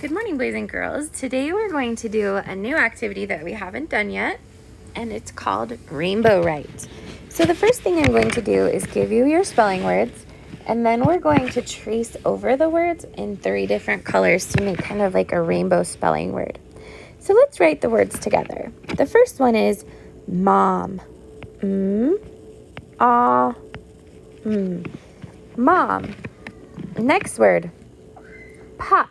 Good morning, boys and girls. Today we're going to do a new activity that we haven't done yet, and it's called Rainbow Write. So the first thing I'm going to do is give you your spelling words, and then we're going to trace over the words in 3 different colors to make kind of like a rainbow spelling word. So let's write the words together. The first one is mom. Mom. Next word, pot.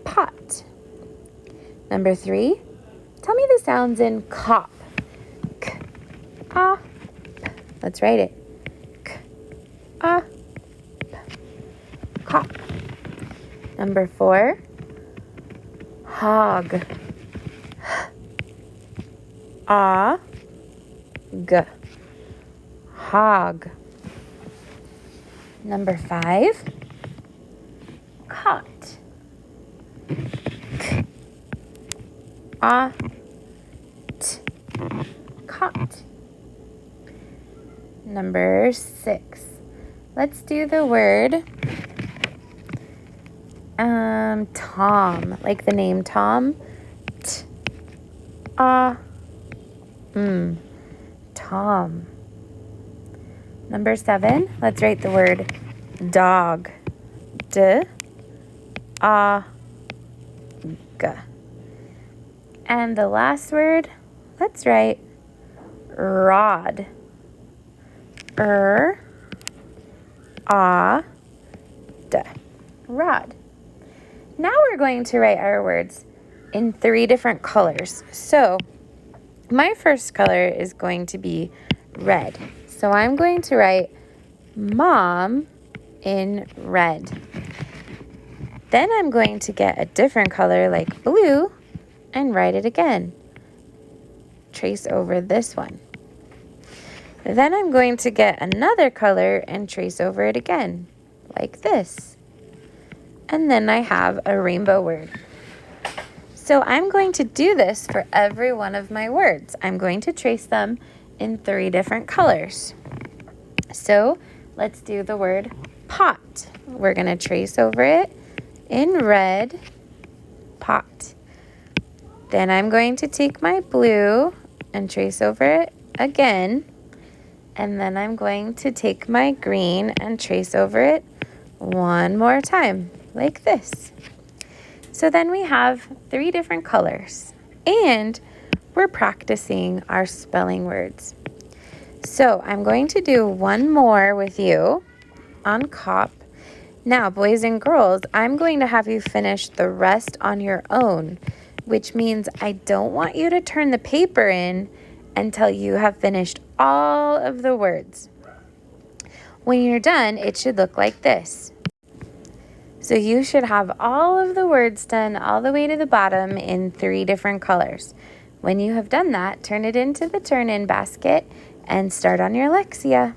Pot. Number 3, tell me the sounds in cop. K, a, p. Let's write it. K, a, p. Cop. Number 4, hog. H, a, g. Hog. Number 5, cot. K, a, t. Cot. Number 6. Let's do the word Tom, like the name Tom. T, a, Tom. Number 7, let's write the word dog. D, a, g. And the last word, let's write rod. A, d. Rod. Now we're going to write our words in 3 different colors. So my first color is going to be red. So I'm going to write mom in red. Then I'm going to get a different color like blue and write it again. Trace over this one. Then I'm going to get another color and trace over it again, like this. And then I have a rainbow word. So I'm going to do this for every one of my words. I'm going to trace them in 3 different colors. So let's do the word pot. We're going to trace over it in red, pot. Then I'm going to take my blue and trace over it again. And then I'm going to take my green and trace over it one more time, like this. So then we have 3 different colors, and we're practicing our spelling words. So I'm going to do one more with you on cop. Now, boys and girls, I'm going to have you finish the rest on your own, which means I don't want you to turn the paper in until you have finished all of the words. When you're done, it should look like this. So you should have all of the words done all the way to the bottom in 3 different colors. When you have done that, turn it into the turn-in basket and start on your Lexia.